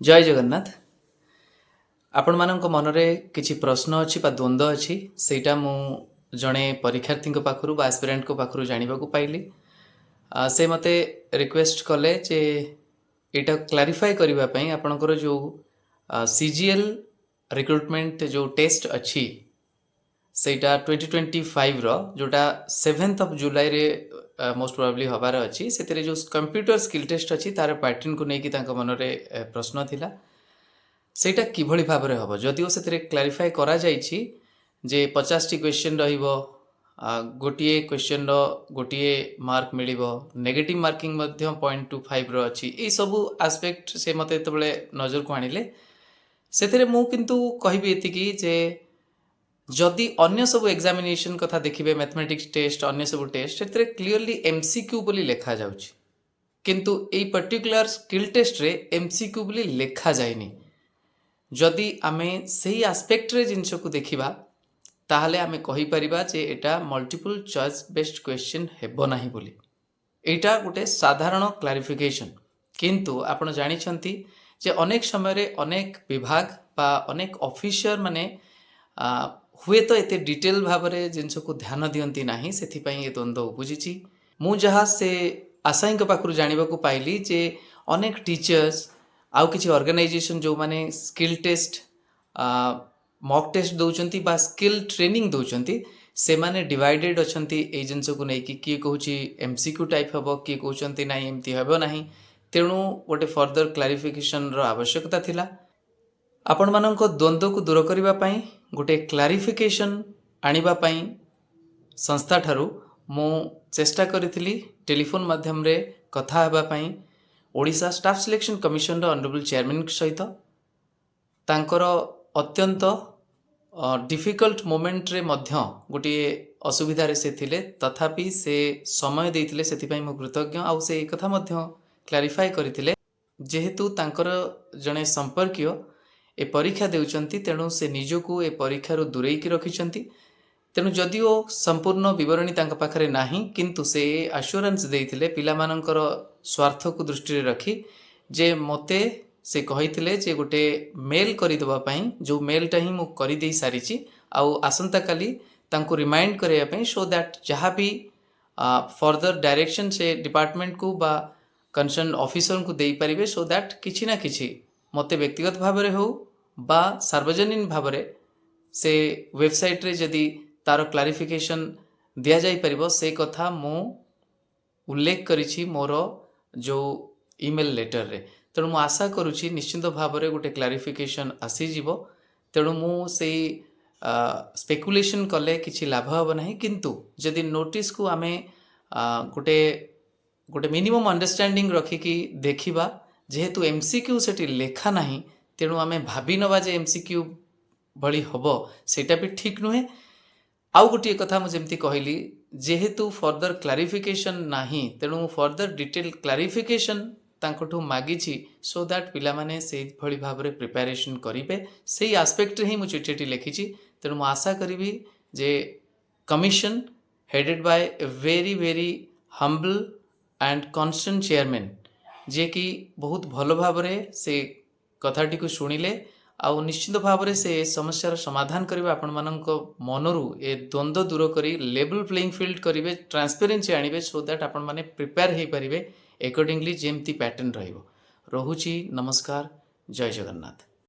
जय जगन्नाथ। आपण मानक मनरे किछि प्रश्न अछि बा द्वंद्व अछि सेटा मु जणे परीक्षार्थी पाखरु बा एस्पिरेंट को पाखरु जानिबा को पाइली। से मते रिक्वेस्ट कले जे एटा क्लारिफाई करबा पई आपणकर जो सीजीएल रिक्रुटमेंट जो टेस्ट अछि सेटा 2025 रो जोटा 7th ऑफ जुलाई रे मोस्ट प्रोबेबली हबार अछि सेतरे जो कंप्यूटर स्किल टेस्ट अछि तार पैटर्न को नेकी तांका मनरे प्रश्न थिला सेटा किभଳି भाବରେ ହେବ ଯଦିଓ ସେଥିରେ କ୍ଲାରିଫାଏ କରାଯାଇଛି ଯେ 50ଟି କ୍ୱେଶ୍ଚନ୍ ରହିବ, ଗୋଟିଏ କ୍ୱେଶ୍ଚନ୍ର ଗୋଟିଏ ମାର୍କ ମିଳିବ, ନେଗେଟିଭ୍ ମାର୍କିଂ ମଧ୍ୟ 0.25ର ଅଛି। ଏଇସବୁ ଆସ୍ପେକ୍ଟ ସେ ମୋତେ ଯେତେବେଳେ ନଜରକୁ ଆଣିଲେ ସେଥିରେ ମୁଁ କିନ୍ତୁ କହିବି ଏତିକି ଯେ ଯଦି ଅନ୍ୟ ସବୁ ଏକ୍ଜାମିନେସନ୍ କଥା ଦେଖିବେ ମ୍ୟାଥମେଟିକ୍ସ ଟେଷ୍ଟ ଅନ୍ୟ ସବୁ ଟେଷ୍ଟ ସେଥିରେ କ୍ଲିୟରଲି MCQ ବୋଲି ଲେଖାଯାଉଛି, କିନ୍ତୁ ଏଇ ପର୍ଟିକୁଲାର ସ୍କିଲ୍ ଟେଷ୍ଟରେ MCQ ବୋଲି ଲେଖାଯାଇନି। जदि आमे सही आस्पेक्ट रे जिनस को देखिबा ताहले आमे कहि परिबा जे एटा मल्टीपल चॉइस बेस्ड क्वेश्चन हेबो नाही बोली। एटा गोटे साधारण क्लारिफिकेशन, किंतु आपण जानि छंती जे अनेक समय रे अनेक विभाग बा अनेक ऑफिसर माने हुए तो एते डिटेल भाबरे जिनस को ध्यान दियंती नाही, सेथि पई ए द्वंद्व उपजिछि। मु जहा से आशाई को पाखरु जानिबा को पाइली जे अनेक टीचर्स आउ किसी ऑर्गेनाइजेशन जो माने स्किल टेस्ट मॉक टेस्ट दौरान बा स्किल ट्रेनिंग दौरान से माने डिवाइडेड अछंती ए जिनस को नहीं किए कहूँ MCQ टाइप हम किए कहते ना एमती हम ना, तेणु गोटे फर्दर क्लारिफिकेशन आवश्यकता थिला। आपण मानक द्वंद्व को दूर करबा पई गोटे क्लारिफिकेशन आनिबा पई संस्था ठारू मु चेष्टा करथिली टेलीफोन माध्यम रे कथा हेबा पई Odisha staff selection commission honourable chairman सहित तांकर अत्यंत डिफिकल्ट मोमेंट रे मध्य गोटे असुविधा रे से थिले, तथापि से समय देइथिले सेति पई मु कृतज्ञ। आउ से कथा मध्य क्लारिफाई करथिले जेहेतु तांकर जने संपर्कीय ए परीक्षा देउचंती तेणु से निजको ए परीक्षा रु दूरेकी रखिचंती, तेणु जदिओ संपूर्ण विवरणी तांका पाखरे नाही किंतु से आश्योरेंस देइथिले पिलामानंकर स्वार्थ को दृष्टि रखी जे मते से कहिथिले जे गोटे मेल करिदबा पई जो मेलटा ही मु करि देई सारिची आउ आसंता काली तांको रिमाइंड करया पई सो दैट जहाँ भी फर्दर डायरेक्शन से डिपार्टमेंट को बा कंसर्न ऑफिसर को देई परिबे, सो दैट किछि ना किछि मते व्यक्तिगत भाबरे हो बा सार्वजनिक भाबरे से वेबसाइट रे जदि तार क्लारिफिकेशन दिया जाई परिबो से कथा मु उल्लेख करिछि मोर जो ईमेल लेटर रे। तेणु मु आशा करुछि निश्चित भाव में गोटे क्लारिफिकेशन आसीजिवो, तेणु मु से स्पेकुलेशन कले किछि लाभ हम ना, किंतु जदि नोटिस को आमे गोटे गोटे मिनिमम अंडरस्टैंडिंग रखिकी देखिबा जेहेतु MCQ सेठी लेखा नाही तेणु आमे भाबी नबा जे MCQ भली हबो सेटा भी ठीक नुहे। आउ गोटे कथा मुझे कहली जेहेतु फर्दर क्लारिफिकेशन नाही तेणु फर्दर डिटेल क्लारिफिकेशन तांकोठू मागिछि सो दैट पिला माने से भली भाव में प्रिपरेशन करिवे से आस्पेक्ट ही मुझे चिठी लिखिछि। तेणु मु आशा करिवि जे commission headed by a very very humble and constant chairman जे कि बहुत भल भाव से कथाटी को शुणिले आउ निश्चित भाव में से समस्यार समाधान करेंगे, आपण मानक मनरू ए द्वंद्व दूर करी लेवल प्लेइंग फील्ड करेंगे, ट्रांसपेरेन्सी आनिबे सो दैट आपण माने प्रिपेयर हो पारे अकॉर्डिंगली जेमती पैटर्न रहिबो। रहुची नमस्कार, जय जगन्नाथ।